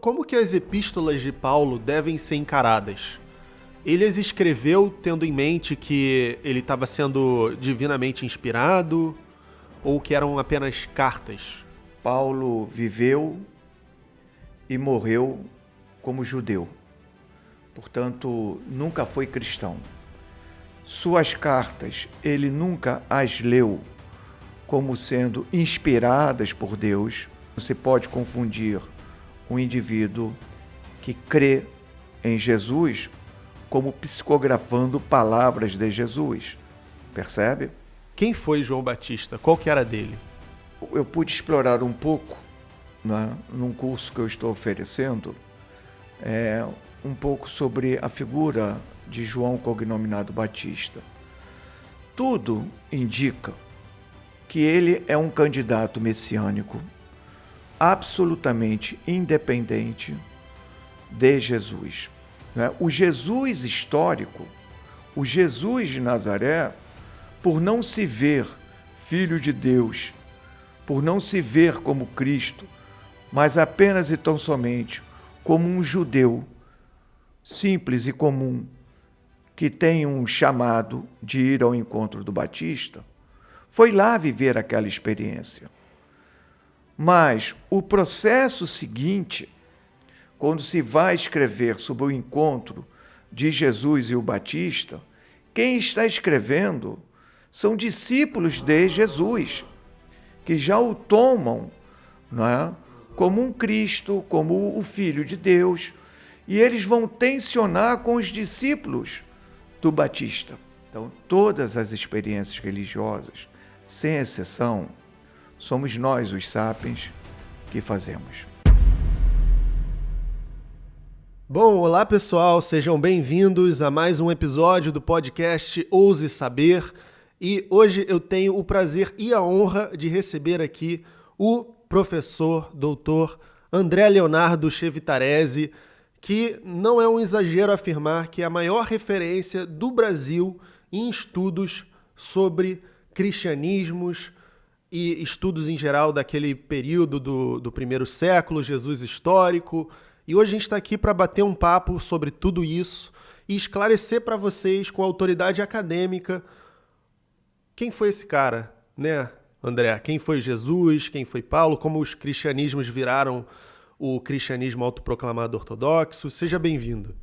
Como que as epístolas de Paulo devem ser encaradas? Ele as escreveu tendo em mente que ele estava sendo divinamente inspirado ou que eram apenas cartas? Paulo viveu e morreu como judeu. Portanto, nunca foi cristão. Suas cartas, ele nunca as leu como sendo inspiradas por Deus. Você pode confundir um indivíduo que crê em Jesus como psicografando palavras de Jesus. Percebe? Quem foi João Batista? Qual que era dele? Eu pude explorar um pouco, né, num curso que eu estou oferecendo, um pouco sobre a figura de João cognominado Batista. Tudo indica que ele é um candidato messiânico absolutamente independente de Jesus. O Jesus histórico, o Jesus de Nazaré, por não se ver filho de Deus, por não se ver como Cristo, mas apenas e tão somente como um judeu simples e comum, que tem um chamado de ir ao encontro do Batista, foi lá viver aquela experiência. Mas o processo seguinte, quando se vai escrever sobre o encontro de Jesus e o Batista, quem está escrevendo são discípulos de Jesus, que já o tomam, não é, como um Cristo, como o Filho de Deus, e eles vão tensionar com os discípulos do Batista. Então, todas as experiências religiosas, sem exceção, somos nós, os sapiens, que fazemos. Bom, olá pessoal, sejam bem-vindos a mais um episódio do podcast Ouse Saber. E hoje eu tenho o prazer e a honra de receber aqui o professor, doutor André Leonardo Chevitarese, que não é um exagero afirmar que é a maior referência do Brasil em estudos sobre cristianismos e estudos em geral daquele período do primeiro século, Jesus histórico. E hoje a gente está aqui para bater um papo sobre tudo isso e esclarecer para vocês com autoridade acadêmica quem foi esse cara, né, André? Quem foi Jesus, quem foi Paulo, como os cristianismos viraram o cristianismo autoproclamado ortodoxo. Seja bem-vindo.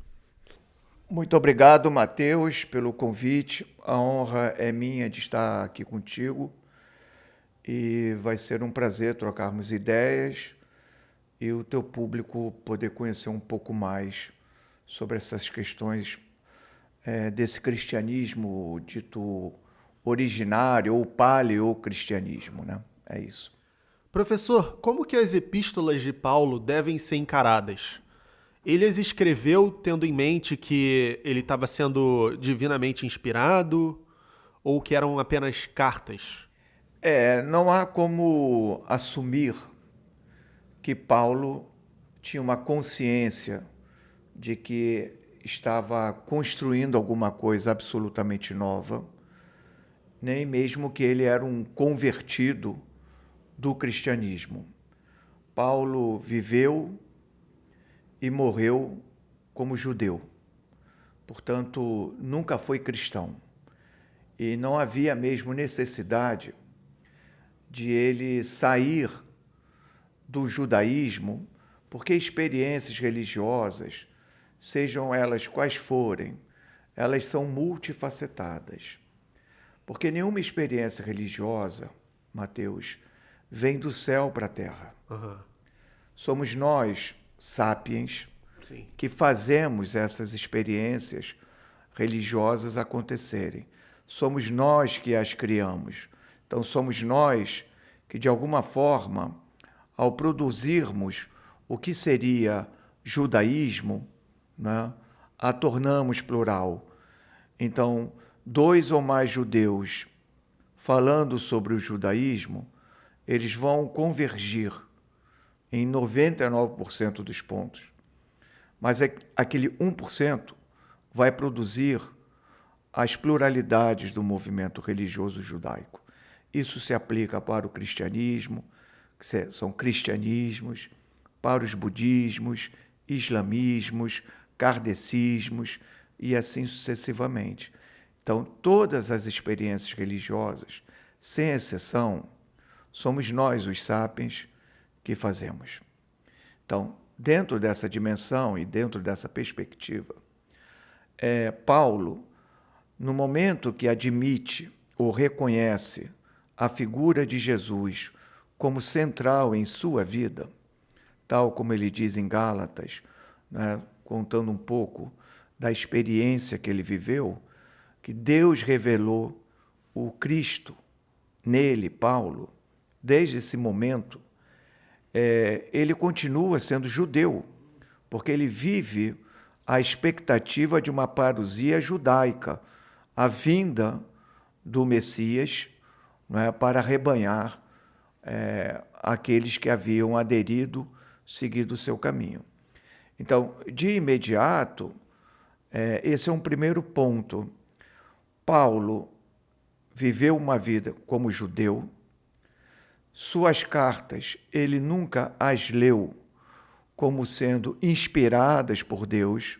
Muito obrigado, Mateus, pelo convite. A honra é minha de estar aqui contigo e vai ser um prazer trocarmos ideias e o teu público poder conhecer um pouco mais sobre essas questões desse cristianismo dito originário ou paleocristianismo, né? É isso. Professor, como que as epístolas de Paulo devem ser encaradas? Ele as escreveu tendo em mente que ele estava sendo divinamente inspirado ou que eram apenas cartas? Não há como assumir que Paulo tinha uma consciência de que estava construindo alguma coisa absolutamente nova, nem mesmo que ele era um convertido do cristianismo. Paulo viveu e morreu como judeu. Portanto, nunca foi cristão. E não havia mesmo necessidade de ele sair do judaísmo, porque experiências religiosas, sejam elas quais forem, elas são multifacetadas. Porque nenhuma experiência religiosa, Mateus, vem do céu para a terra. Uhum. Somos nós, sapiens, Sim. que fazemos essas experiências religiosas acontecerem. Somos nós que as criamos. Então, somos nós que, de alguma forma, ao produzirmos o que seria judaísmo, né, a tornamos plural. Então, dois ou mais judeus falando sobre o judaísmo, eles vão convergir em 99% dos pontos. Mas aquele 1% vai produzir as pluralidades do movimento religioso judaico. Isso se aplica para o cristianismo, que são cristianismos, para os budismos, islamismos, kardecismos e assim sucessivamente. Então, todas as experiências religiosas, sem exceção, somos nós, os sapiens, que fazemos. Então, dentro dessa dimensão e dentro dessa perspectiva, Paulo, no momento que admite ou reconhece a figura de Jesus como central em sua vida, tal como ele diz em Gálatas, né, contando um pouco da experiência que ele viveu, que Deus revelou o Cristo nele, Paulo, desde esse momento, ele continua sendo judeu, porque ele vive a expectativa de uma parousia judaica, a vinda do Messias, né, para arrebanhar aqueles que haviam aderido, seguido o seu caminho. Então, de imediato, esse é um primeiro ponto. Paulo viveu uma vida como judeu. Suas cartas, ele nunca as leu como sendo inspiradas por Deus,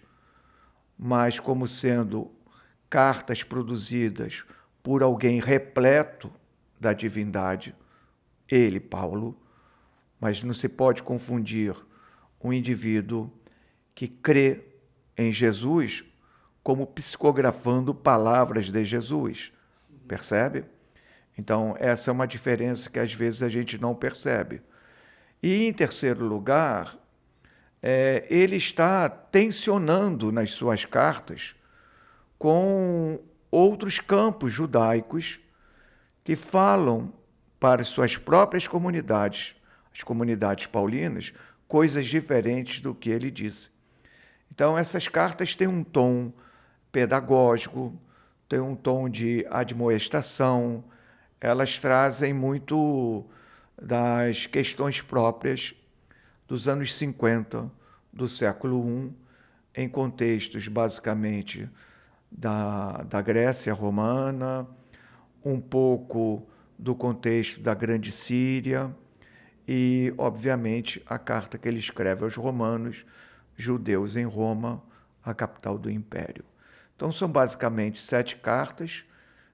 mas como sendo cartas produzidas por alguém repleto da divindade, ele, Paulo, mas não se pode confundir um indivíduo que crê em Jesus como psicografando palavras de Jesus, percebe? Então, essa é uma diferença que às vezes a gente não percebe. E, em terceiro lugar, ele está tensionando nas suas cartas com outros campos judaicos que falam para suas próprias comunidades, as comunidades paulinas, coisas diferentes do que ele disse. Então, essas cartas têm um tom pedagógico, têm um tom de admoestação, elas trazem muito das questões próprias dos anos 50 do século I, em contextos basicamente da Grécia romana, um pouco do contexto da Grande Síria e, obviamente, a carta que ele escreve aos romanos, judeus em Roma, a capital do Império. Então, são basicamente 7 cartas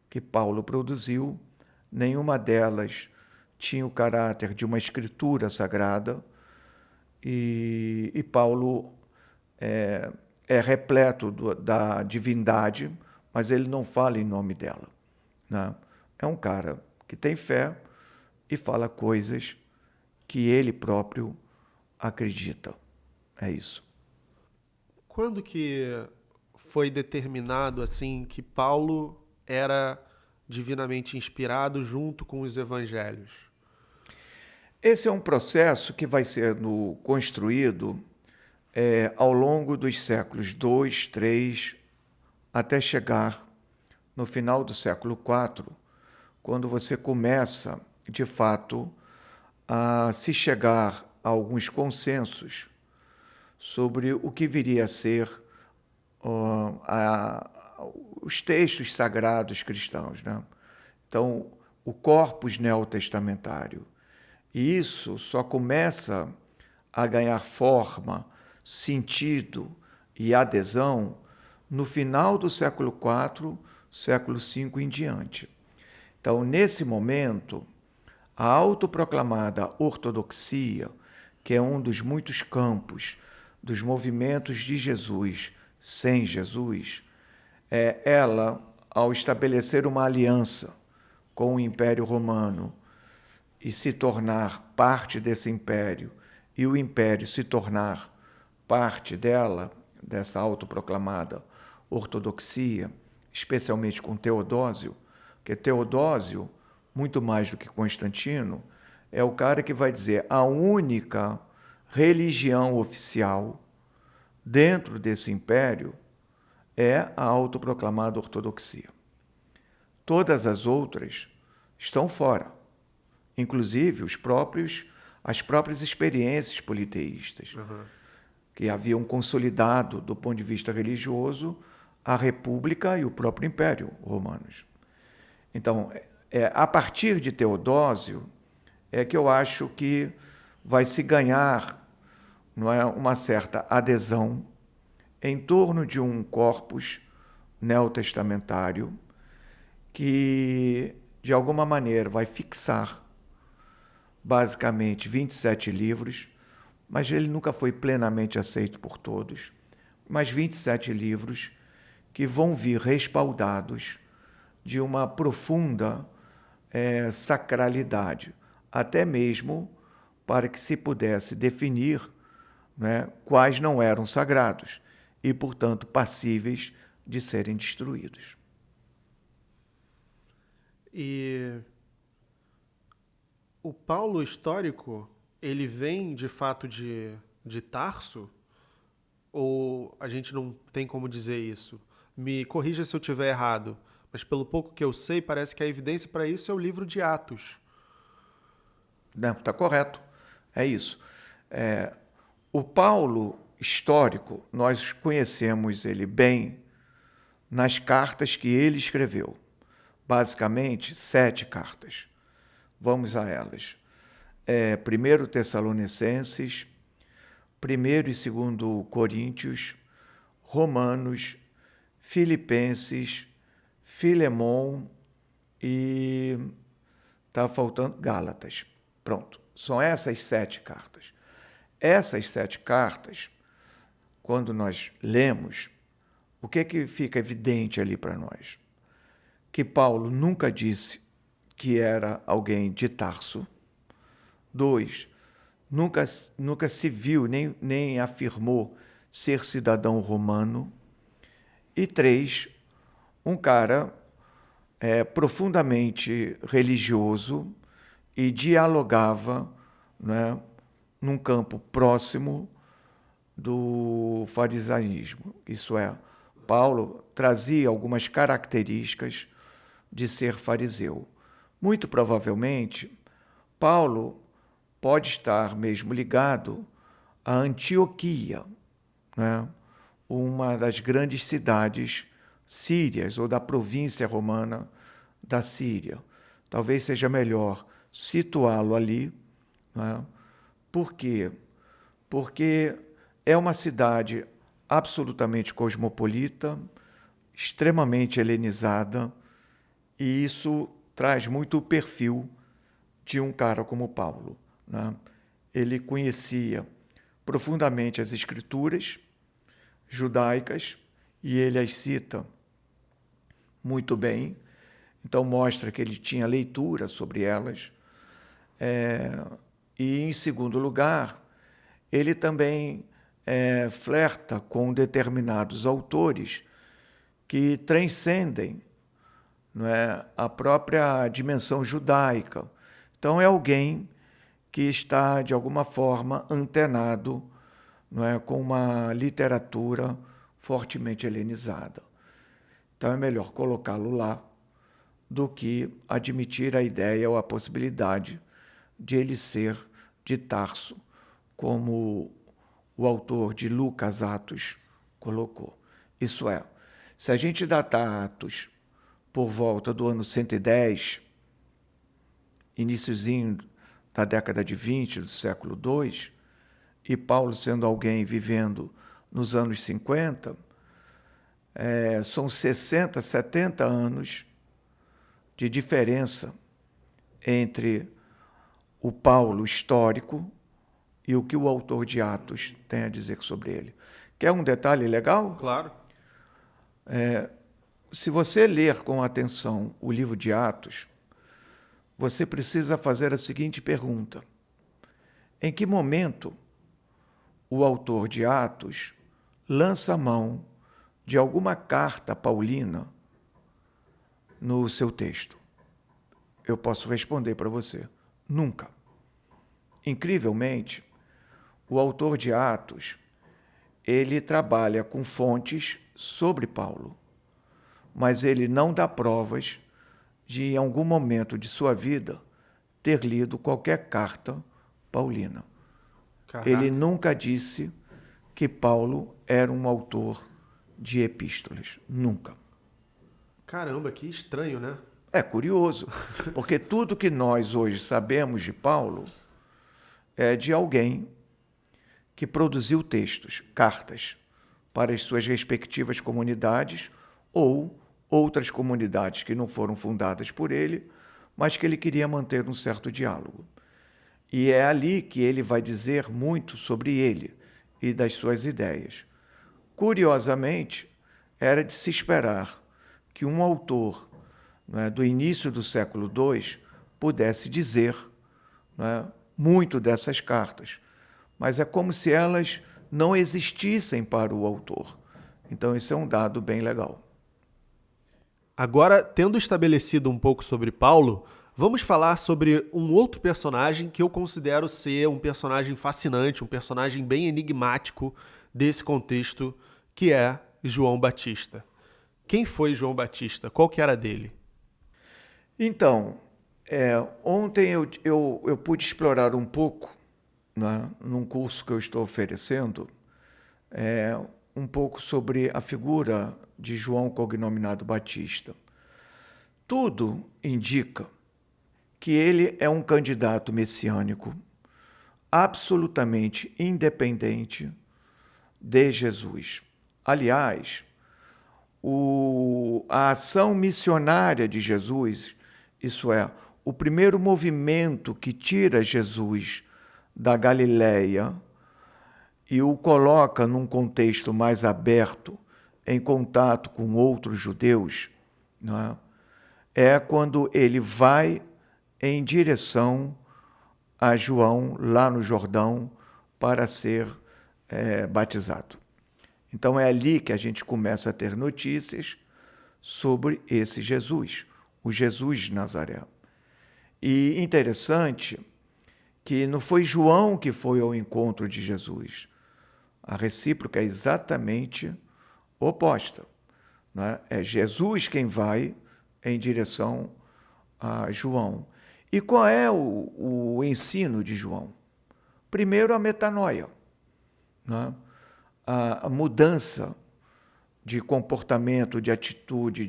que Paulo produziu. Nenhuma delas tinha o caráter de uma escritura sagrada e Paulo é repleto da divindade, mas ele não fala em nome dela, né? É um cara que tem fé e fala coisas que ele próprio acredita. É isso. Quando que foi determinado assim que Paulo era divinamente inspirado junto com os evangelhos? Esse é um processo que vai sendo construído ao longo dos séculos II, III, até chegar no final do século IV, quando você começa, de fato, a se chegar a alguns consensos sobre o que viria a ser os textos sagrados cristãos, né? Então, o corpus neotestamentário. E isso só começa a ganhar forma, sentido e adesão no final do século IV, século V em diante. Então, nesse momento, a autoproclamada ortodoxia, que é um dos muitos campos dos movimentos de Jesus sem Jesus, ela, ao estabelecer uma aliança com o Império Romano e se tornar parte desse império, e o império se tornar parte dela, dessa autoproclamada ortodoxia, especialmente com Teodósio, porque Teodósio, muito mais do que Constantino, é o cara que vai dizer a única religião oficial dentro desse império é a autoproclamada ortodoxia. Todas as outras estão fora, inclusive as próprias experiências politeístas, que haviam consolidado, do ponto de vista religioso, a República e o próprio Império Romanos. Então, a partir de Teodósio, é que eu acho que vai se ganhar não é, uma certa adesão em torno de um corpus neotestamentário que, de alguma maneira, vai fixar basicamente 27 livros, mas ele nunca foi plenamente aceito por todos, mas 27 livros que vão vir respaldados de uma profunda sacralidade, até mesmo para que se pudesse definir, né, quais não eram sagrados e, portanto, passíveis de serem destruídos. E o Paulo histórico, ele vem de fato de Tarso? Ou a gente não tem como dizer isso? Me corrija se eu estiver errado, mas pelo pouco que eu sei, parece que a evidência para isso é o livro de Atos. Não, está correto, é isso. O Paulo histórico, nós conhecemos ele bem nas cartas que ele escreveu. Basicamente, 7 cartas. Vamos a elas. 1 Tessalonicenses, 1 e 2 Coríntios, Romanos, Filipenses, Filemon e está faltando Gálatas. Pronto, são essas 7 cartas. Essas 7 cartas, quando nós lemos, o que fica evidente ali para nós? Que Paulo nunca disse que era alguém de Tarso. 2, nunca se viu, nem afirmou ser cidadão romano. E 3, um cara profundamente religioso e dialogava, né, num campo próximo do farisaísmo. Isso é, Paulo trazia algumas características de ser fariseu. Muito provavelmente, Paulo pode estar mesmo ligado a Antioquia, né? Uma das grandes cidades sírias, ou da província romana da Síria. Talvez seja melhor situá-lo ali. Né? Por quê? Porque é uma cidade absolutamente cosmopolita, extremamente helenizada, e isso traz muito o perfil de um cara como Paulo. Né? Ele conhecia profundamente as escrituras judaicas e ele as cita muito bem, então mostra que ele tinha leitura sobre elas. E, em segundo lugar, ele também flerta com determinados autores que transcendem, não é, a própria dimensão judaica. Então, é alguém que está, de alguma forma, antenado, não é, com uma literatura fortemente helenizada. Então, é melhor colocá-lo lá do que admitir a ideia ou a possibilidade de ele ser de Tarso, como o autor de Lucas Atos colocou. Isso é, se a gente datar Atos por volta do ano 110, iniciozinho da década de 20 do século II, e Paulo sendo alguém vivendo nos anos 50, são 60, 70 anos de diferença entre o Paulo histórico e o que o autor de Atos tem a dizer sobre ele. Quer um detalhe legal? Claro. Se você ler com atenção o livro de Atos, você precisa fazer a seguinte pergunta: em que momento o autor de Atos lança mão de alguma carta paulina no seu texto? Eu posso responder para você: nunca. Incrivelmente, o autor de Atos, ele trabalha com fontes sobre Paulo, mas ele não dá provas de, em algum momento de sua vida, ter lido qualquer carta paulina. Caraca. Ele nunca disse que Paulo era um autor de epístolas. Nunca. Caramba, que estranho, né? É curioso, porque tudo que nós hoje sabemos de Paulo é de alguém que produziu textos, cartas, para as suas respectivas comunidades ou outras comunidades que não foram fundadas por ele, mas que ele queria manter um certo diálogo. E é ali que ele vai dizer muito sobre ele e das suas ideias. Curiosamente, era de se esperar que um autor, né, do início do século II pudesse dizer, né, muito dessas cartas, mas é como se elas não existissem para o autor. Então, esse é um dado bem legal. Agora, tendo estabelecido um pouco sobre Paulo, vamos falar sobre um outro personagem que eu considero ser um personagem fascinante, um personagem bem enigmático desse contexto, que é João Batista. Quem foi João Batista? Qual que era dele? Então, ontem eu pude explorar um pouco, né, num curso que eu estou oferecendo, um pouco sobre a figura de João cognominado Batista. Tudo indica que ele é um candidato messiânico absolutamente independente de Jesus. Aliás, a ação missionária de Jesus, isso é, o primeiro movimento que tira Jesus da Galileia e o coloca num contexto mais aberto, em contato com outros judeus, não é quando ele vai em direção a João, lá no Jordão, para ser batizado. Então é ali que a gente começa a ter notícias sobre esse Jesus, o Jesus de Nazaré. E interessante que não foi João que foi ao encontro de Jesus. A recíproca é exatamente oposta, né? É Jesus quem vai em direção a João. E qual é o ensino de João? Primeiro, a metanoia, né? A mudança de comportamento, de atitude,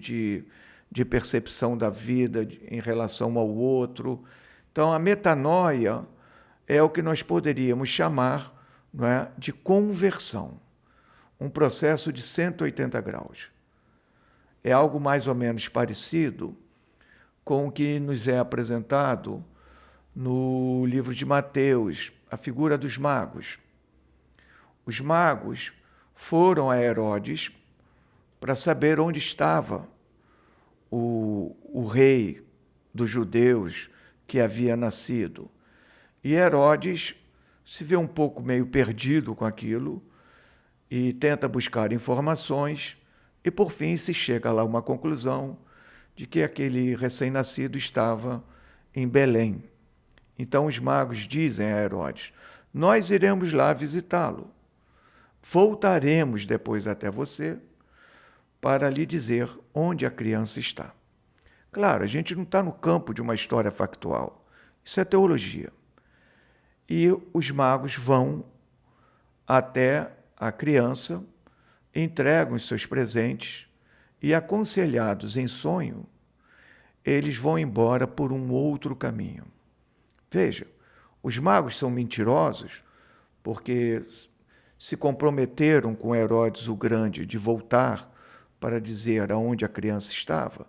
de percepção da vida em relação ao outro. Então, a metanoia é o que nós poderíamos chamar, não é, de conversão, um processo de 180 graus. É algo mais ou menos parecido com o que nos é apresentado no livro de Mateus, a figura dos magos. Os magos foram a Herodes para saber onde estava o rei dos judeus que havia nascido. E Herodes se vê um pouco meio perdido com aquilo e tenta buscar informações e, por fim, se chega lá a uma conclusão de que aquele recém-nascido estava em Belém. Então os magos dizem a Herodes: nós iremos lá visitá-lo. Voltaremos depois até você para lhe dizer onde a criança está. Claro, a gente não está no campo de uma história factual. Isso é teologia. E os magos vão até a criança, entregam os seus presentes e, aconselhados em sonho, eles vão embora por um outro caminho. Veja, os magos são mentirosos porque se comprometeram com Herodes o Grande de voltar para dizer aonde a criança estava,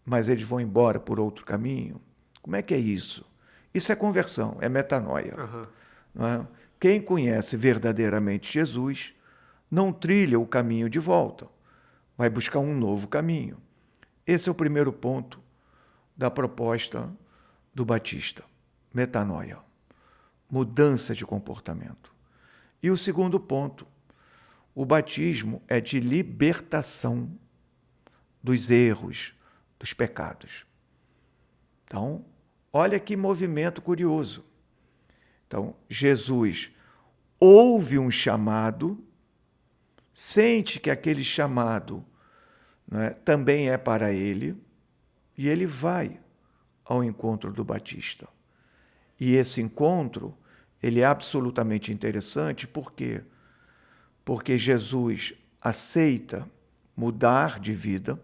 mas eles vão embora por outro caminho. Como é que é isso? Isso é conversão, é metanoia. Uhum. Não é? Quem conhece verdadeiramente Jesus não trilha o caminho de volta, vai buscar um novo caminho. Esse é o primeiro ponto da proposta do Batista, metanoia, mudança de comportamento. E o segundo ponto, o batismo é de libertação dos erros, dos pecados. Então, olha que movimento curioso. Então, Jesus ouve um chamado, sente que aquele chamado, né, também é para ele, e ele vai ao encontro do Batista. E esse encontro, ele é absolutamente interessante, por quê? Porque Jesus aceita mudar de vida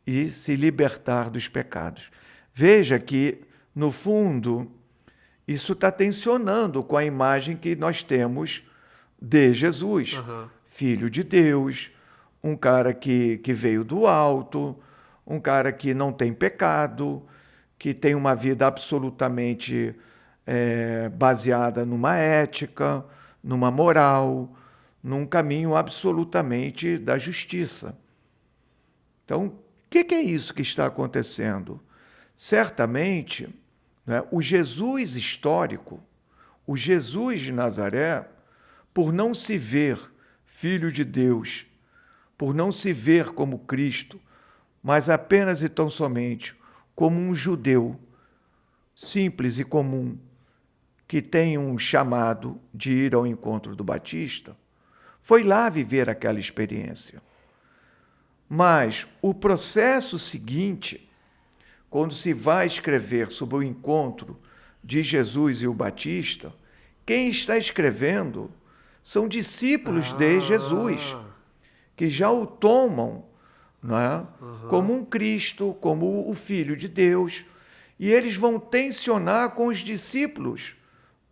e se libertar dos pecados. Veja que, no fundo, isso está tensionando com a imagem que nós temos de Jesus, Filho de Deus, um cara que veio do alto, um cara que não tem pecado, que tem uma vida absolutamente baseada numa ética, numa moral, num caminho absolutamente da justiça. Então, o que é isso que está acontecendo? Certamente, né, o Jesus histórico, o Jesus de Nazaré, por não se ver filho de Deus, por não se ver como Cristo, mas apenas e tão somente como um judeu simples e comum, que tem um chamado de ir ao encontro do Batista, foi lá viver aquela experiência. Mas o processo seguinte, quando se vai escrever sobre o encontro de Jesus e o Batista, quem está escrevendo são discípulos de Jesus, que já o tomam, não é? Como um Cristo, como o Filho de Deus, e eles vão tensionar com os discípulos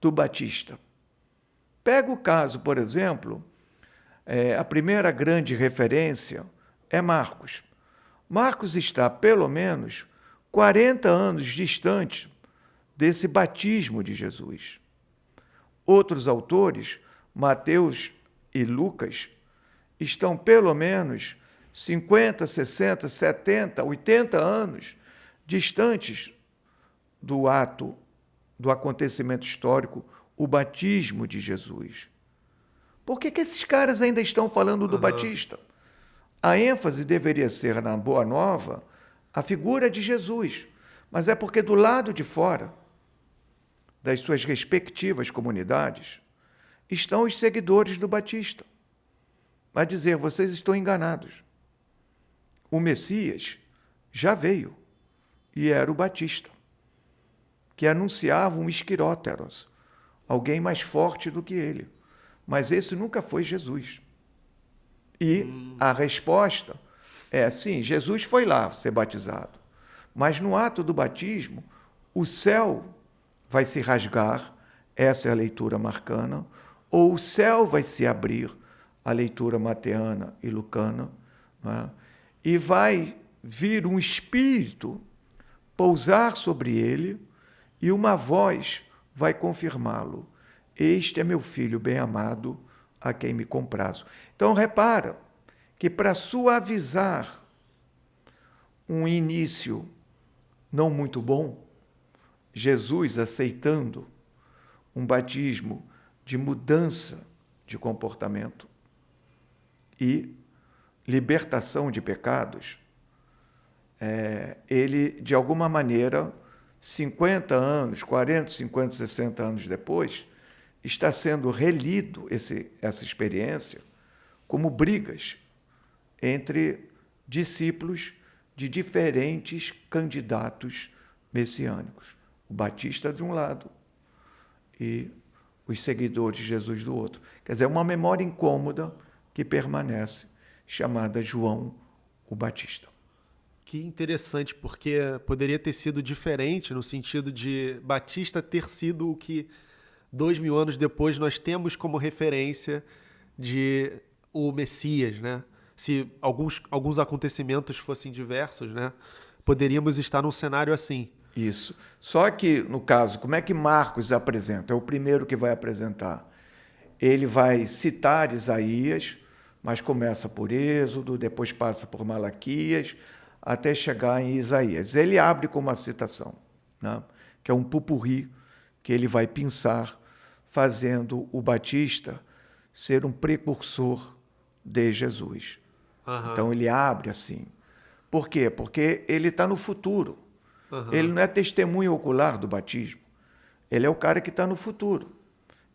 do Batista. Pega o caso, por exemplo, a primeira grande referência é Marcos. Marcos está, pelo menos, 40 anos distante desse batismo de Jesus. Outros autores, Mateus e Lucas, estão pelo menos 50, 60, 70, 80 anos distantes do ato, do acontecimento histórico, o batismo de Jesus. Por que esses caras ainda estão falando do Batista? A ênfase deveria ser na Boa Nova a figura de Jesus, mas é porque do lado de fora das suas respectivas comunidades estão os seguidores do Batista. Vai dizer, vocês estão enganados. O Messias já veio e era o Batista, que anunciava um esquiróteros, alguém mais forte do que ele. Mas esse nunca foi Jesus. E a resposta é, sim, Jesus foi lá ser batizado, mas no ato do batismo, o céu vai se rasgar, essa é a leitura marcana, ou o céu vai se abrir, a leitura mateana e lucana, né? E vai vir um espírito pousar sobre ele e uma voz vai confirmá-lo. Este é meu filho bem-amado, a quem me comprazo. Então, repara que para suavizar um início não muito bom, Jesus aceitando um batismo de mudança de comportamento e libertação de pecados, ele, de alguma maneira, 50 anos, 40, 50, 60 anos depois, está sendo relido essa experiência como brigas entre discípulos de diferentes candidatos messiânicos. O Batista de um lado e os seguidores de Jesus do outro. Quer dizer, uma memória incômoda que permanece, chamada João o Batista. Que interessante, porque poderia ter sido diferente no sentido de Batista ter sido o que 2000 anos depois nós temos como referência de o Messias, né? Se alguns acontecimentos fossem diversos, né? Poderíamos estar num cenário assim. Isso. Só que, no caso, como é que Marcos apresenta? É o primeiro que vai apresentar. Ele vai citar Isaías, mas começa por Êxodo, depois passa por Malaquias, até chegar em Isaías. Ele abre com uma citação, né? Que é um pupurri que ele vai pensar, fazendo o Batista ser um precursor de Jesus. Então ele abre assim. Por quê? Porque ele está no futuro. Ele não é testemunha ocular do batismo. Ele é o cara que está no futuro.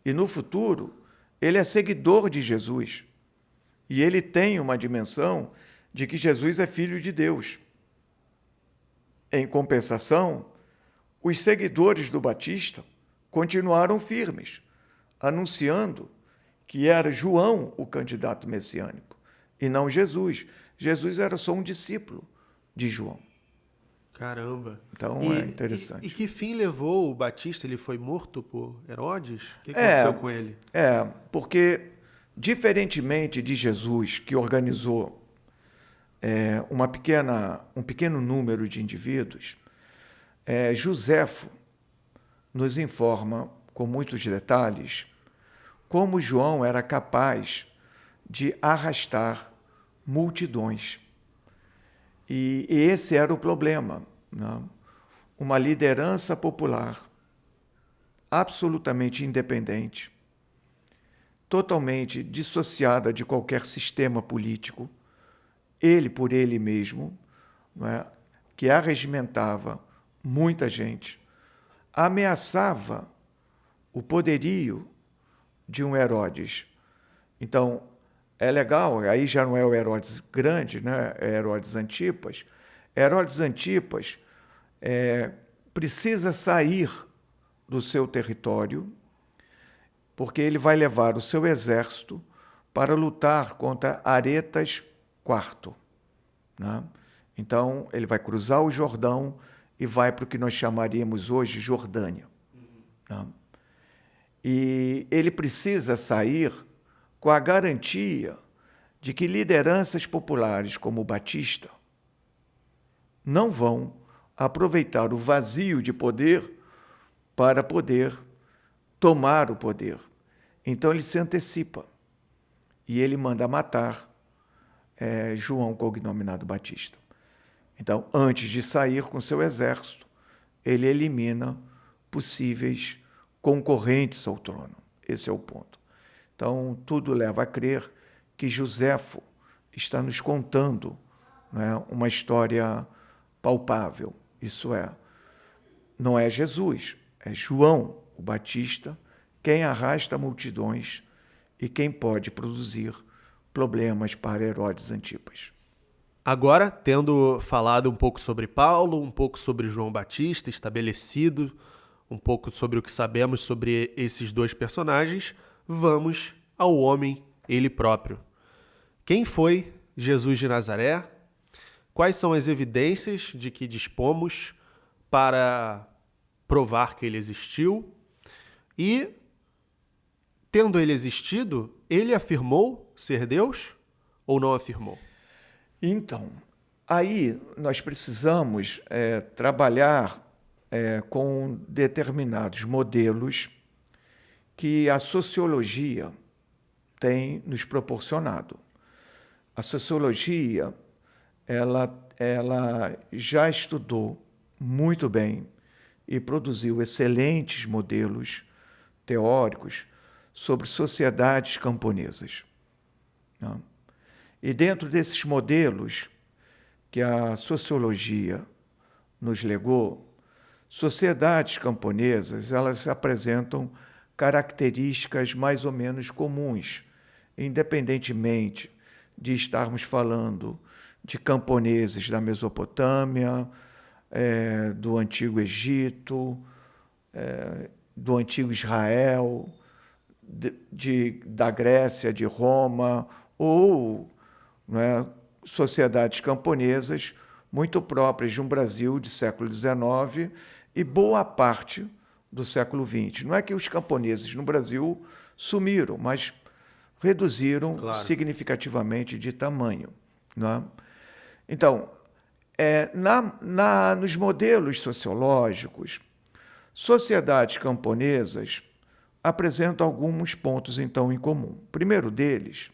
E no futuro, ele é seguidor de Jesus. E ele tem uma dimensão de que Jesus é filho de Deus. Em compensação, os seguidores do Batista continuaram firmes, anunciando que era João o candidato messiânico, e não Jesus. Jesus era só um discípulo de João. Caramba. Então é interessante. E que fim levou o Batista? Ele foi morto por Herodes? O que aconteceu com ele? Porque, diferentemente de Jesus, que organizou um pequeno número de indivíduos, Joséfo nos informa, com muitos detalhes, como João era capaz de arrastar multidões. E esse era o problema, né? Uma liderança popular absolutamente independente, totalmente dissociada de qualquer sistema político, ele por ele mesmo, não é? Que arregimentava muita gente, ameaçava o poderio de um Herodes. Então, é legal, aí já não é o Herodes grande, né? É Herodes Antipas. Herodes Antipas precisa sair do seu território, porque ele vai levar o seu exército para lutar contra Aretas IV. Né? Então, ele vai cruzar o Jordão e vai para o que nós chamaríamos hoje Jordânia. Né? E ele precisa sair com a garantia de que lideranças populares como o Batista não vão aproveitar o vazio de poder para poder tomar o poder. Então ele se antecipa e ele manda matar João, cognominado Batista. Então, antes de sair com seu exército, ele elimina possíveis concorrentes ao trono. Esse é o ponto. Então, tudo leva a crer que Joséfo está nos contando, né, uma história palpável. Isso é, não é Jesus, é João, o Batista, quem arrasta multidões e quem pode produzir problemas para Herodes Antipas. Agora, tendo falado um pouco sobre Paulo, um pouco sobre João Batista, estabelecido um pouco sobre o que sabemos sobre esses dois personagens, vamos ao homem, ele próprio. Quem foi Jesus de Nazaré? Quais são as evidências de que dispomos para provar que ele existiu? E, tendo ele existido, ele afirmou ser Deus ou não afirmou? Então, aí nós precisamos trabalhar com determinados modelos que a sociologia tem nos proporcionado. A sociologia, ela já estudou muito bem e produziu excelentes modelos teóricos sobre sociedades camponesas. Né? E dentro desses modelos que a sociologia nos legou, sociedades camponesas, elas apresentam características mais ou menos comuns, independentemente de estarmos falando de camponeses da Mesopotâmia, do Antigo Egito, do Antigo Israel, da Grécia, de Roma, ou sociedades camponesas muito próprias de um Brasil de século XIX e boa parte do século XX. Não é que os camponeses no Brasil sumiram, mas reduziram significativamente de tamanho. Não é? Então, nos modelos sociológicos, sociedades camponesas apresentam alguns pontos, então, em comum. O primeiro deles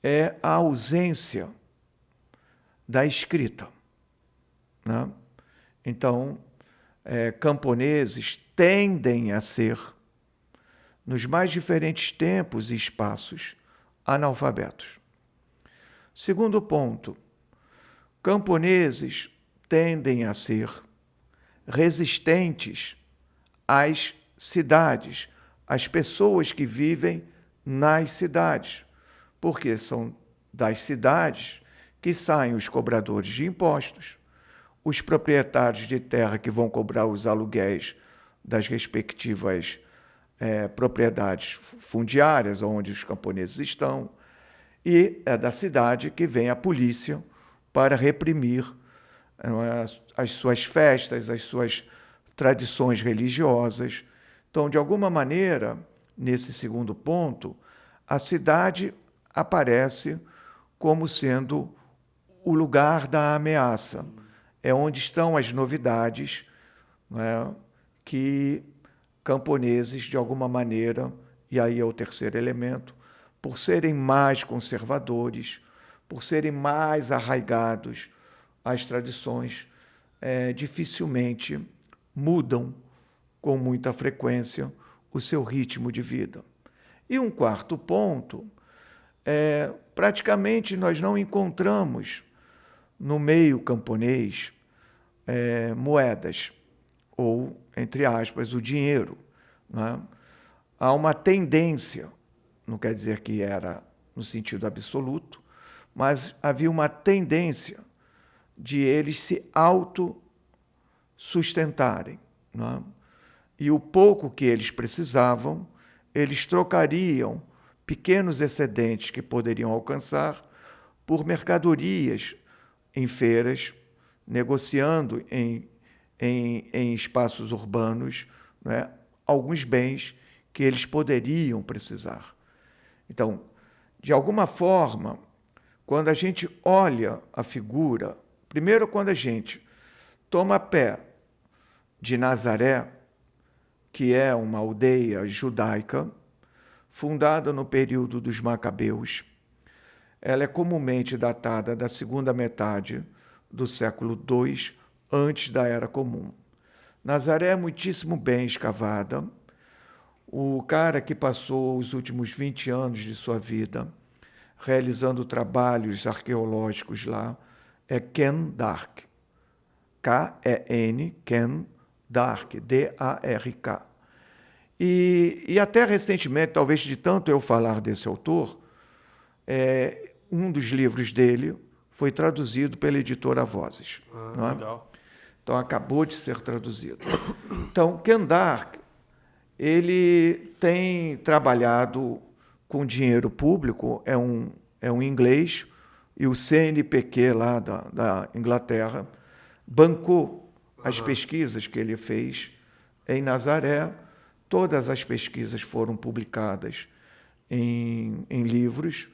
é a ausência da escrita. Né? Então, camponeses tendem a ser, nos mais diferentes tempos e espaços, analfabetos. Segundo ponto, camponeses tendem a ser resistentes às cidades, às pessoas que vivem nas cidades, porque são das cidades que saem os cobradores de impostos, os proprietários de terra que vão cobrar os aluguéis das respectivas propriedades fundiárias onde os camponeses estão, e é da cidade que vem a polícia para reprimir não é? As suas festas, as suas tradições religiosas. Então, de alguma maneira, nesse segundo ponto, a cidade aparece como sendo o lugar da ameaça. É onde estão as novidades, não é? Que camponeses, de alguma maneira, e aí é o terceiro elemento, por serem mais conservadores, por serem mais arraigados às tradições, dificilmente mudam com muita frequência o seu ritmo de vida. E um quarto ponto, praticamente nós não encontramos no meio camponês moedas, ou, entre aspas, o dinheiro. Né? Há uma tendência, não quer dizer que era no sentido absoluto, mas havia uma tendência de eles se autossustentarem. Né? E o pouco que eles precisavam, eles trocariam pequenos excedentes que poderiam alcançar por mercadorias em feiras, negociando em espaços urbanos, né, alguns bens que eles poderiam precisar. Então, de alguma forma, quando a gente olha a figura, primeiro quando a gente toma pé de Nazaré, que é uma aldeia judaica, fundada no período dos Macabeus, ela é comumente datada da segunda metade do século II, antes da Era Comum. Nazaré é muitíssimo bem escavada. O cara que passou os últimos 20 anos de sua vida realizando trabalhos arqueológicos lá é Ken Dark. K-E-N, Ken Dark, D-A-R-K. E até recentemente, talvez de tanto eu falar desse autor, um dos livros dele foi traduzido pela editora Vozes. Não é? Legal. Então, acabou de ser traduzido. Então, Ken Dark, ele tem trabalhado com dinheiro público, é um inglês, e o CNPq lá da Inglaterra bancou as pesquisas que ele fez em Nazaré. Todas as pesquisas foram publicadas em livros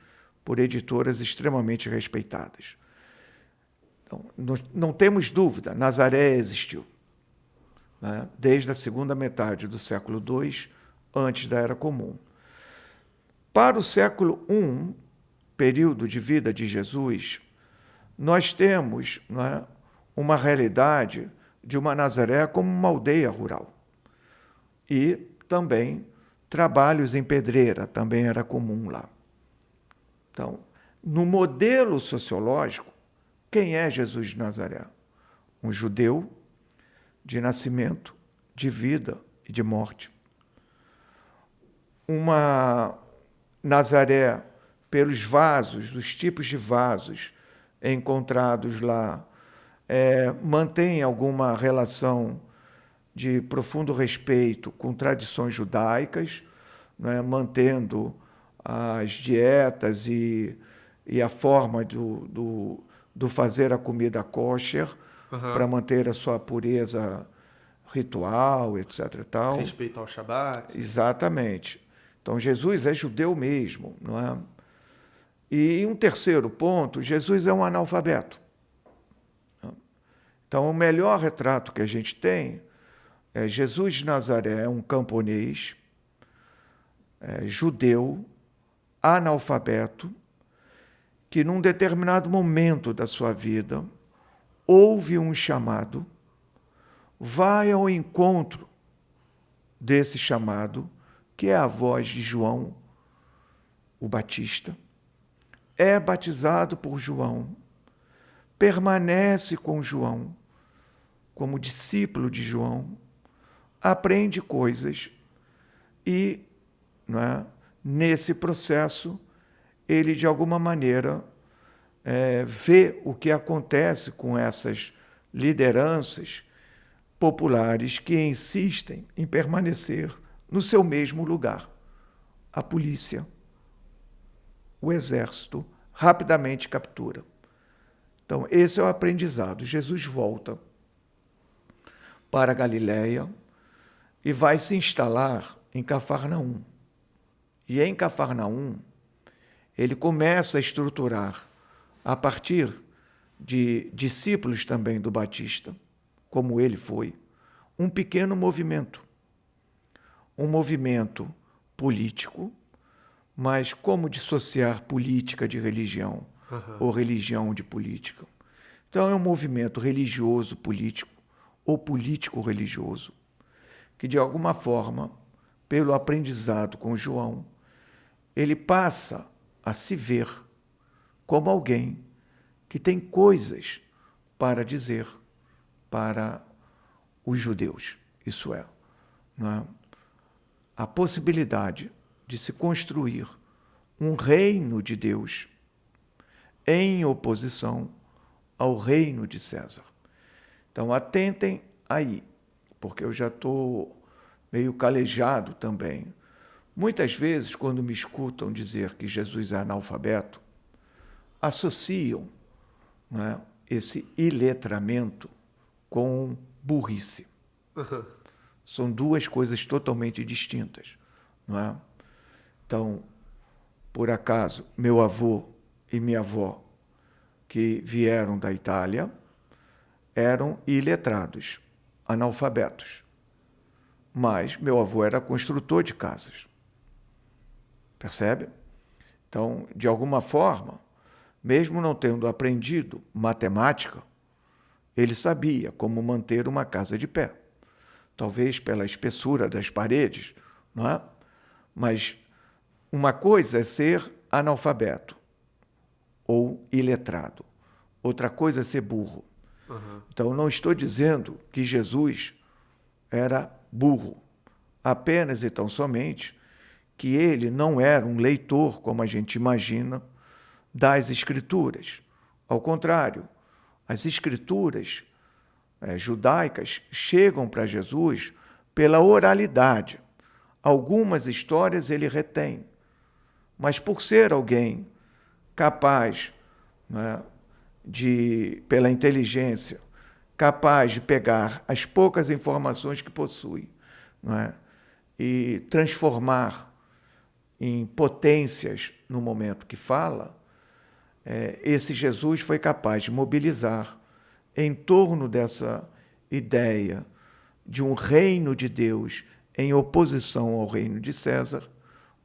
por editoras extremamente respeitadas. Então, não temos dúvida, Nazaré existiu, né? Desde a segunda metade do século II, antes da Era Comum. Para o século I, período de vida de Jesus, nós temos, né, uma realidade de uma Nazaré como uma aldeia rural. E também trabalhos em pedreira, também era comum lá. Então, no modelo sociológico, quem é Jesus de Nazaré? Um judeu de nascimento, de vida e de morte. Uma Nazaré, pelos vasos, os tipos de vasos encontrados lá, mantém alguma relação de profundo respeito com tradições judaicas, né, mantendo as dietas e a forma do fazer a comida kosher, para manter a sua pureza ritual, etc. E tal. Respeito ao Shabat. Exatamente. Então, Jesus é judeu mesmo, não é? E um terceiro ponto, Jesus é um analfabeto. Então, o melhor retrato que a gente tem é Jesus de Nazaré, um camponês, judeu, analfabeto, que num determinado momento da sua vida ouve um chamado, vai ao encontro desse chamado, que é a voz de João, o Batista, é batizado por João, permanece com João, como discípulo de João, aprende coisas e, não é, nesse processo, ele, de alguma maneira, vê o que acontece com essas lideranças populares que insistem em permanecer no seu mesmo lugar. A polícia, o exército, rapidamente captura. Então, esse é o aprendizado. Jesus volta para a Galiléia e vai se instalar em Cafarnaum. E em Cafarnaum, ele começa a estruturar, a partir de discípulos também do Batista, como ele foi, um pequeno movimento. Um movimento político, mas como dissociar política de religião, ou religião de política? Então é um movimento religioso político, ou político-religioso, que de alguma forma, pelo aprendizado com João, ele passa a se ver como alguém que tem coisas para dizer para os judeus. Isso é, não é? A possibilidade de se construir um reino de Deus em oposição ao reino de César. Então, atentem aí, porque eu já estou meio calejado também. Muitas vezes, quando me escutam dizer que Jesus é analfabeto, associam, não é, esse iletramento com burrice. São duas coisas totalmente distintas, não é? Então, por acaso, meu avô e minha avó, que vieram da Itália, eram iletrados, analfabetos. Mas meu avô era construtor de casas. Percebe? Então, de alguma forma, mesmo não tendo aprendido matemática, ele sabia como manter uma casa de pé. Talvez pela espessura das paredes, não é? Mas uma coisa é ser analfabeto ou iletrado. Outra coisa é ser burro. Então, não estou dizendo que Jesus era burro, apenas e tão somente que ele não era um leitor, como a gente imagina, das Escrituras. Ao contrário, as Escrituras judaicas chegam para Jesus pela oralidade. Algumas histórias ele retém, mas por ser alguém capaz, né, pela inteligência, capaz de pegar as poucas informações que possui, não é, e transformar em potências no momento que fala, esse Jesus foi capaz de mobilizar em torno dessa ideia de um reino de Deus em oposição ao reino de César,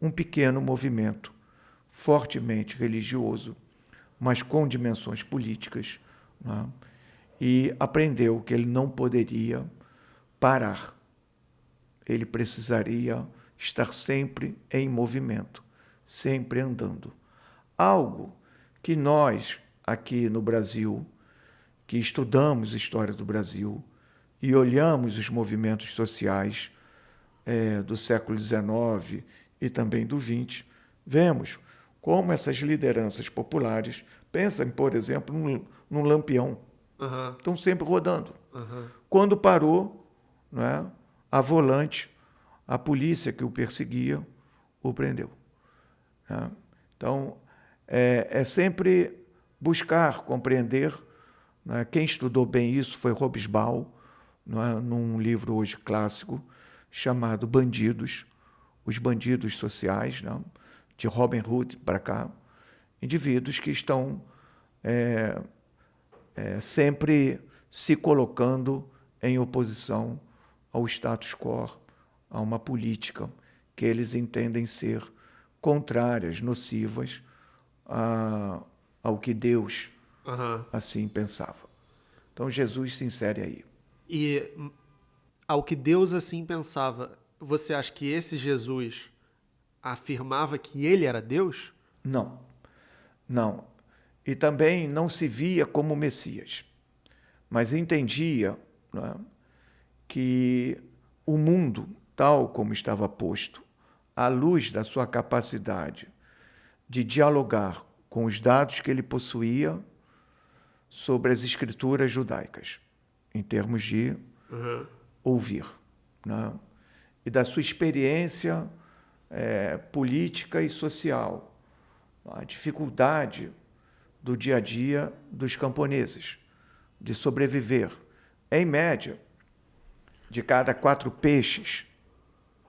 um pequeno movimento fortemente religioso, mas com dimensões políticas, né? E aprendeu que ele não poderia parar. Ele precisaria estar sempre em movimento, sempre andando. Algo que nós, aqui no Brasil, que estudamos história do Brasil e olhamos os movimentos sociais do século XIX e também do XX, vemos como essas lideranças populares, pensem, por exemplo, num Lampião, estão sempre rodando. Quando parou, não é, a volante, a polícia que o perseguia, o prendeu. Né? Então, é sempre buscar compreender. Né? Quem estudou bem isso foi Hobsbawm, num livro hoje clássico, chamado Bandidos, os bandidos sociais, né? De Robin Hood para cá, indivíduos que estão sempre se colocando em oposição ao status quo, a uma política que eles entendem ser contrárias, nocivas ao que Deus assim pensava. Então Jesus se insere aí. E ao que Deus assim pensava, você acha que esse Jesus afirmava que ele era Deus? Não, não. E também não se via como Messias, mas entendia, não é, que o mundo, tal como estava posto, à luz da sua capacidade de dialogar com os dados que ele possuía sobre as escrituras judaicas, em termos de ouvir, né? E da sua experiência política e social, a dificuldade do dia a dia dos camponeses, de sobreviver. Em média, de cada 4 peixes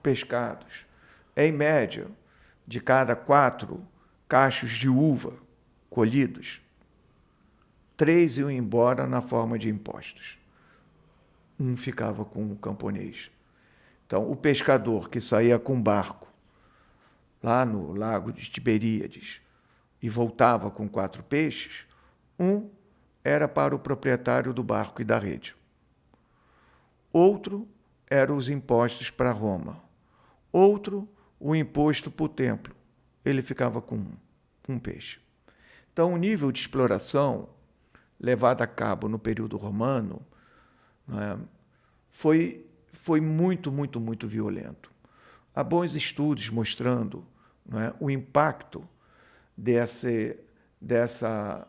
pescados, em média, de cada 4 cachos de uva colhidos, 3 iam embora na forma de impostos. 1 ficava com o camponês. Então, o pescador que saía com barco lá no lago de Tiberíades e voltava com 4 peixes, 1 era para o proprietário do barco e da rede. Outro eram os impostos para Roma. Outro, o imposto para o templo. Ele ficava com um peixe. Então, o nível de exploração levado a cabo no período romano, né, foi muito, muito, muito violento. Há bons estudos mostrando, né, o impacto dessa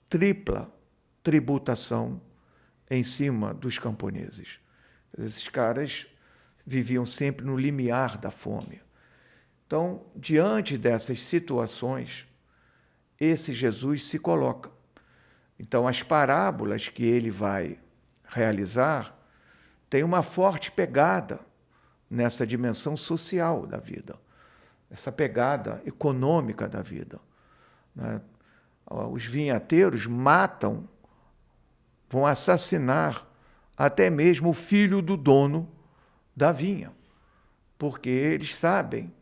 tripla tributação em cima dos camponeses. Esses caras viviam sempre no limiar da fome. Então, diante dessas situações, esse Jesus se coloca. Então, as parábolas que ele vai realizar têm uma forte pegada nessa dimensão social da vida, essa pegada econômica da vida, né? Os vinhateiros matam, vão assassinar até mesmo o filho do dono da vinha, porque eles sabem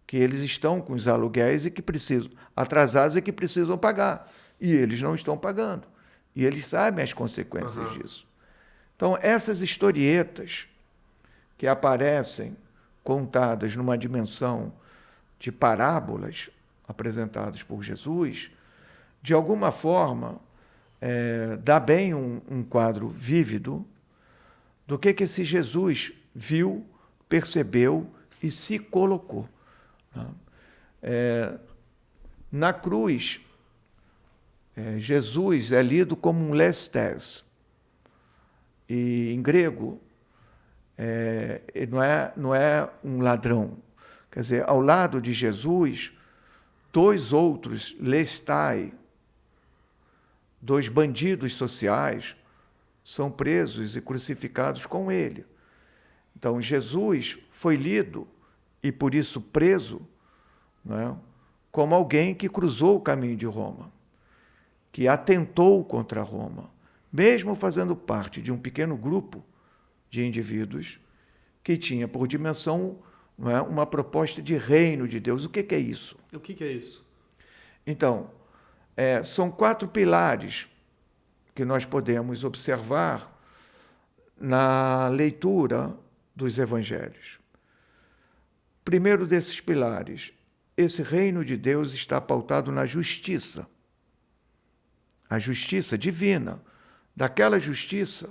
que eles estão com os aluguéis e que precisam, atrasados e que precisam pagar, e eles não estão pagando, e eles sabem as consequências disso. Então, essas historietas que aparecem contadas numa dimensão de parábolas apresentadas por Jesus, de alguma forma, dá bem um quadro vívido do que esse Jesus viu, percebeu e se colocou. Na cruz, Jesus é lido como um lestes, e em grego não é um ladrão. Quer dizer, ao lado de Jesus, 2 outros lestai, 2 bandidos sociais, são presos e crucificados com ele. Então, Jesus foi lido, e por isso preso, né, como alguém que cruzou o caminho de Roma, que atentou contra Roma, mesmo fazendo parte de um pequeno grupo de indivíduos que tinha por dimensão, não é, uma proposta de reino de Deus. O que é isso? O que é isso? Então, são 4 pilares que nós podemos observar na leitura dos evangelhos. Primeiro desses pilares, esse reino de Deus está pautado na justiça. A justiça divina, daquela justiça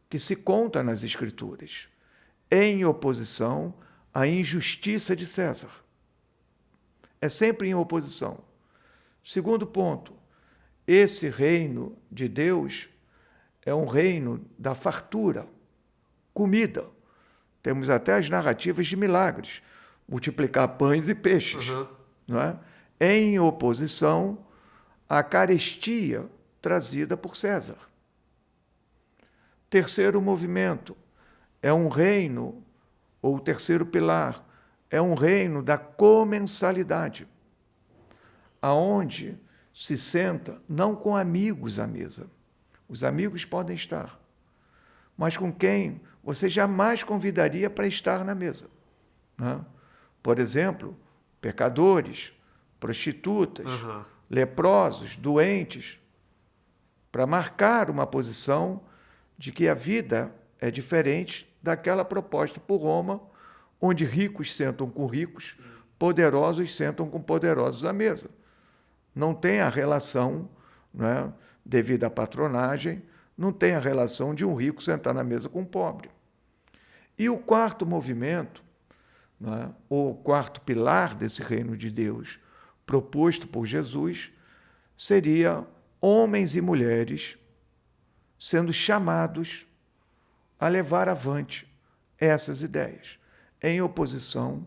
que se conta nas Escrituras, em oposição à injustiça de César. É sempre em oposição. Segundo ponto, esse reino de Deus é um reino da fartura, comida. Temos até as narrativas de milagres, multiplicar pães e peixes, não é? Em oposição à carestia trazida por César. Terceiro movimento, é um reino, ou o terceiro pilar, é um reino da comensalidade, aonde se senta não com amigos à mesa. Os amigos podem estar, mas com quem você jamais convidaria para estar na mesa, né? Por exemplo, pecadores, prostitutas, leprosos, doentes, para marcar uma posição de que a vida é diferente daquela proposta por Roma, onde ricos sentam com ricos, poderosos sentam com poderosos à mesa. Não tem a relação, né, devido à patronagem, não tem a relação de um rico sentar na mesa com um pobre. E o quarto movimento, né, ou o quarto pilar desse reino de Deus, proposto por Jesus, seria homens e mulheres sendo chamados a levar avante essas ideias, em oposição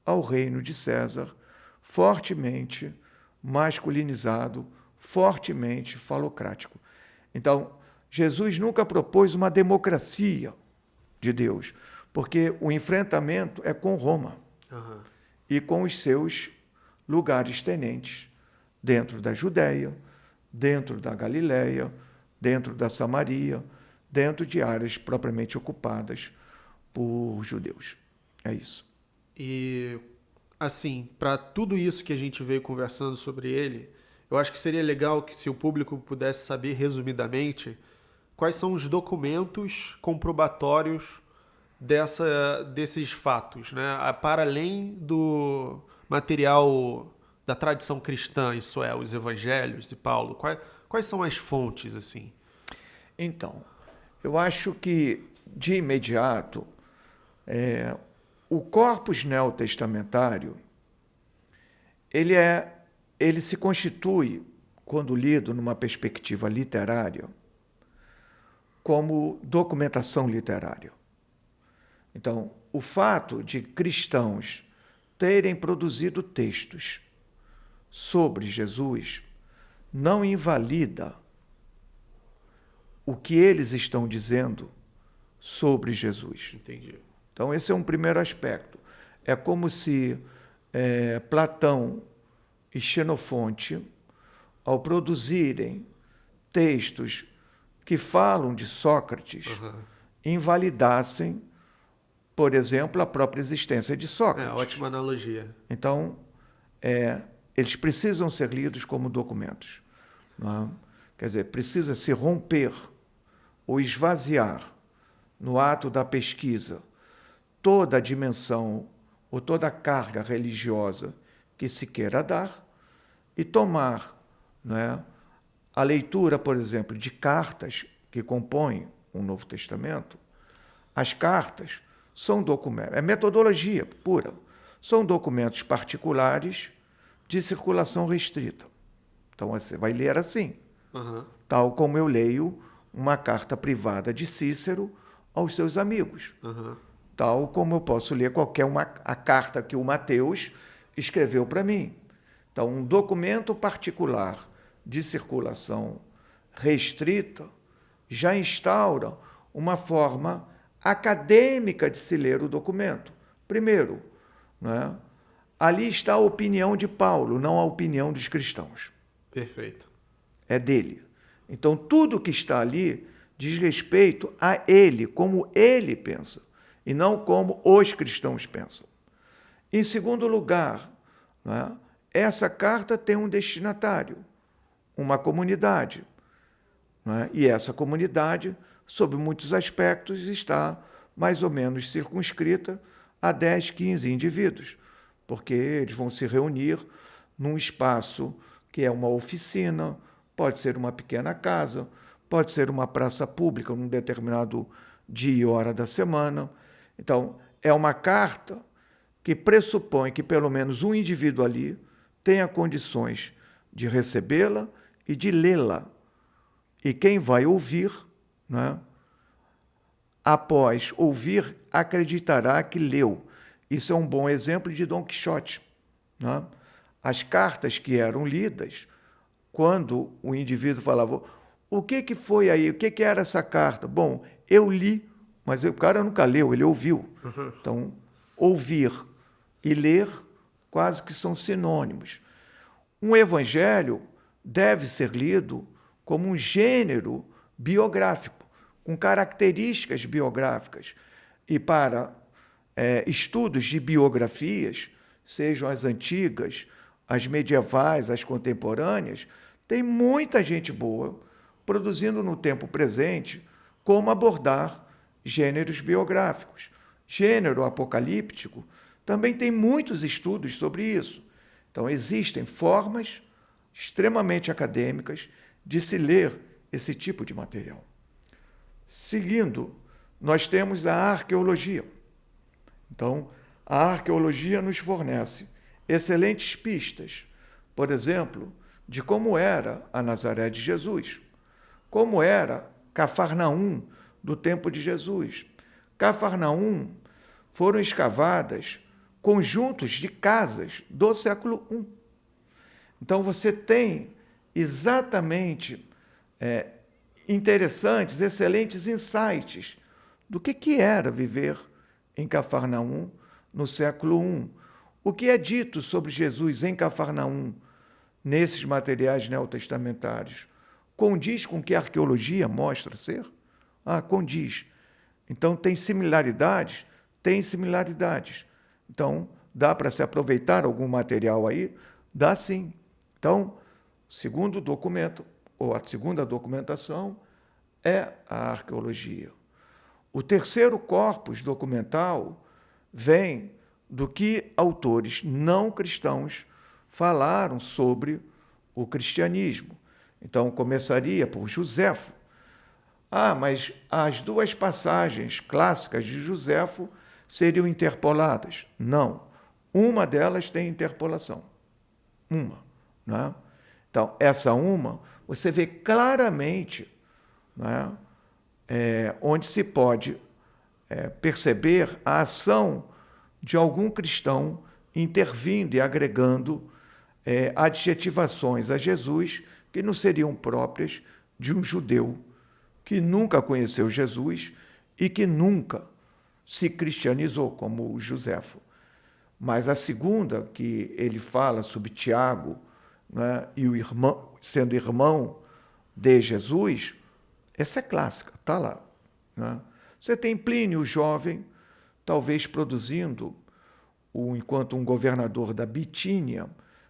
ao reino de César, fortemente masculinizado, fortemente falocrático. Então, Jesus nunca propôs uma democracia de Deus, porque o enfrentamento é com Roma e com os seus lugares tenentes, dentro da Judéia, dentro da Galiléia, dentro da Samaria, dentro de áreas propriamente ocupadas por judeus. É isso. E, assim, para tudo isso que a gente veio conversando sobre ele, eu acho que seria legal que se o público pudesse saber resumidamente quais são os documentos comprobatórios desses fatos, né? Para além do material da tradição cristã, isso é, os evangelhos de Paulo, quais são as fontes, assim? Então, eu acho que, de imediato, o corpus neotestamentário, ele se constitui, quando lido numa perspectiva literária, como documentação literária. Então, o fato de cristãos terem produzido textos sobre Jesus não invalida o que eles estão dizendo sobre Jesus. Entendi. Então, esse é um primeiro aspecto. É como se Platão e Xenofonte, ao produzirem textos que falam de Sócrates, invalidassem, por exemplo, a própria existência de Sócrates. Ótima analogia. Então, eles precisam ser lidos como documentos. Não é? Quer dizer, precisa se romper ou esvaziar, no ato da pesquisa, toda a dimensão ou toda a carga religiosa que se queira dar e tomar, não é, a leitura, por exemplo, de cartas que compõem o Novo Testamento. As cartas são documentos, é metodologia pura, são documentos particulares de circulação restrita. Então, você vai ler assim, tal como eu leio uma carta privada de Cícero aos seus amigos, tal como eu posso ler a carta que o Mateus escreveu para mim. Então, um documento particular de circulação restrita já instaura uma forma acadêmica de se ler o documento. Primeiro, né, ali está a opinião de Paulo, não a opinião dos cristãos. Perfeito. É dele. Então, tudo que está ali diz respeito a ele, como ele pensa, e não como os cristãos pensam. Em segundo lugar, né, essa carta tem um destinatário, uma comunidade. Né, e essa comunidade, sob muitos aspectos, está mais ou menos circunscrita a 10, 15 indivíduos, porque eles vão se reunir num espaço que é uma oficina, pode ser uma pequena casa, pode ser uma praça pública num determinado dia e hora da semana. Então, é uma carta que pressupõe que pelo menos um indivíduo ali tenha condições de recebê-la e de lê-la. E quem vai ouvir, né, após ouvir, acreditará que leu. Isso é um bom exemplo de Dom Quixote. Né? As cartas que eram lidas, quando o indivíduo falava, o que foi aí? O que era essa carta? Bom, eu li, mas o cara nunca leu, ele ouviu. Então, ouvir e ler quase que são sinônimos. Um evangelho deve ser lido como um gênero biográfico, com características biográficas. E para estudos de biografias, sejam as antigas, as medievais, as contemporâneas, tem muita gente boa produzindo no tempo presente como abordar gêneros biográficos. Gênero apocalíptico também tem muitos estudos sobre isso. Então, existem formas extremamente acadêmicas de se ler esse tipo de material. Seguindo, nós temos a arqueologia. Então, a arqueologia nos fornece excelentes pistas, por exemplo, de como era a Nazaré de Jesus, como era Cafarnaum do tempo de Jesus. Cafarnaum foram escavadas conjuntos de casas do século I. Então, você tem exatamente interessantes, excelentes insights do que era viver em Cafarnaum no século I. O que é dito sobre Jesus em Cafarnaum, nesses materiais neotestamentários, condiz com o que a arqueologia mostra ser? Condiz. Então, tem similaridades? Tem similaridades. Então, dá para se aproveitar algum material aí? Dá sim. Então, o segundo documento, ou a segunda documentação, é a arqueologia. O terceiro corpus documental vem do que autores não cristãos falaram sobre o cristianismo. Então, começaria por Joséfo. Mas as duas passagens clássicas de Joséfo seriam interpoladas. Não. Uma delas tem interpolação. Uma. Né? Então, essa uma, você vê claramente, né, onde se pode perceber a ação de algum cristão intervindo e agregando adjetivações a Jesus que não seriam próprias de um judeu que nunca conheceu Jesus e que nunca se cristianizou, como o Joséfo. Mas a segunda, que ele fala sobre Tiago, né, e o irmão, sendo irmão de Jesus, essa é clássica, está lá. Né? Você tem Plínio, jovem, talvez produzindo, enquanto um governador da Bitínia,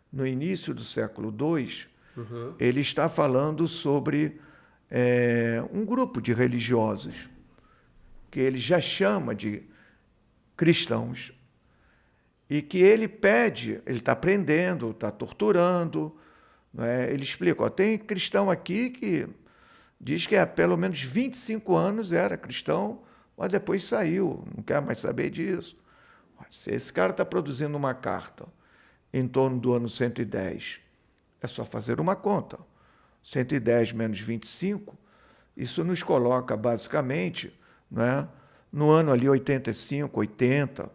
no início do século II, ele está falando sobre um grupo de religiosos, que ele já chama de cristãos, e que ele pede, ele está prendendo, está torturando. Né? Ele explica, tem cristão aqui que diz que há pelo menos 25 anos era cristão, mas depois saiu, não quer mais saber disso. Se esse cara está produzindo uma carta em torno do ano 110, é só fazer uma conta. 110 menos 25, isso nos coloca basicamente, né, no ano ali 85, 80,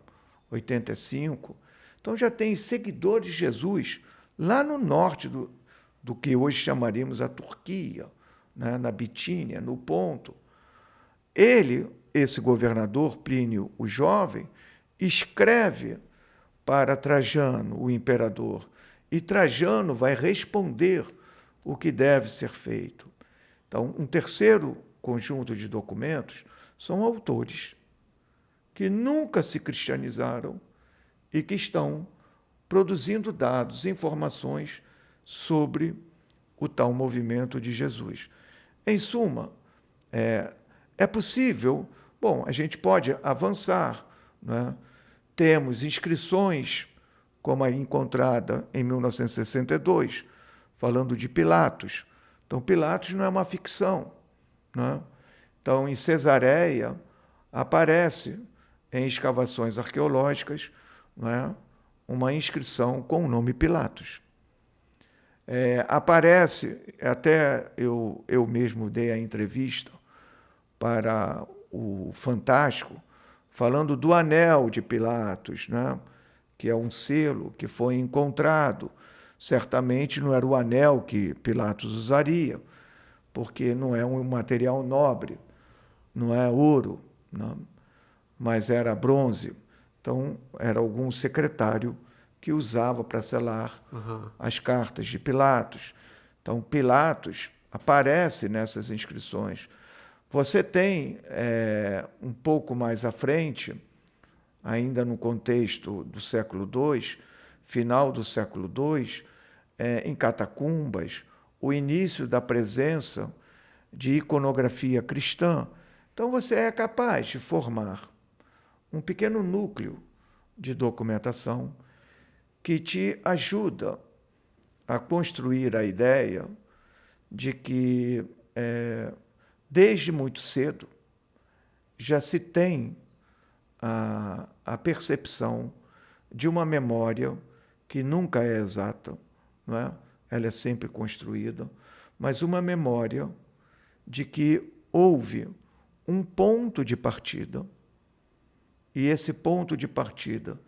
85. Então já tem seguidores de Jesus lá no norte do que hoje chamaríamos a Turquia, né, na Bitínia, no Ponto. Ele, esse governador, Plínio o Jovem, escreve para Trajano, o imperador, e Trajano vai responder o que deve ser feito. Então, um terceiro conjunto de documentos são autores que nunca se cristianizaram e que estão produzindo dados, informações sobre o tal movimento de Jesus. Em suma, é possível, a gente pode avançar, né? Temos inscrições, como a encontrada em 1962, falando de Pilatos. Então, Pilatos não é uma ficção. Né? Então, em Cesareia, aparece em escavações arqueológicas, né, uma inscrição com o nome Pilatos. Aparece, até eu mesmo dei a entrevista para o Fantástico, falando do anel de Pilatos, né, que é um selo que foi encontrado. Certamente não era o anel que Pilatos usaria, porque não é um material nobre, não é ouro, não, mas era bronze. Então, era algum secretário que usava para selar as cartas de Pilatos. Então, Pilatos aparece nessas inscrições. Você tem, um pouco mais à frente, ainda no contexto do século II, final do século II, em catacumbas, o início da presença de iconografia cristã. Então, você é capaz de formar um pequeno núcleo de documentação que te ajuda a construir a ideia de que, desde muito cedo, já se tem a percepção de uma memória que nunca é exata, não é? Ela é sempre construída, mas uma memória de que houve um ponto de partida, e esse ponto de partida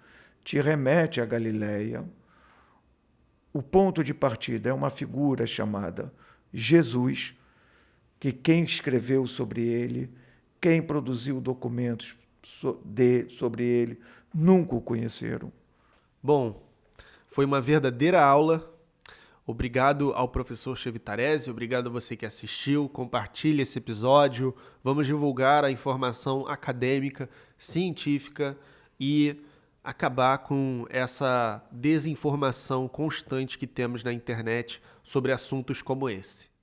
te remete à Galileia, o ponto de partida é uma figura chamada Jesus, que quem escreveu sobre ele, quem produziu documentos sobre ele, nunca o conheceram. Bom, foi uma verdadeira aula. Obrigado ao professor Chevitarese, obrigado a você que assistiu, compartilhe esse episódio, vamos divulgar a informação acadêmica, científica e acabar com essa desinformação constante que temos na internet sobre assuntos como esse.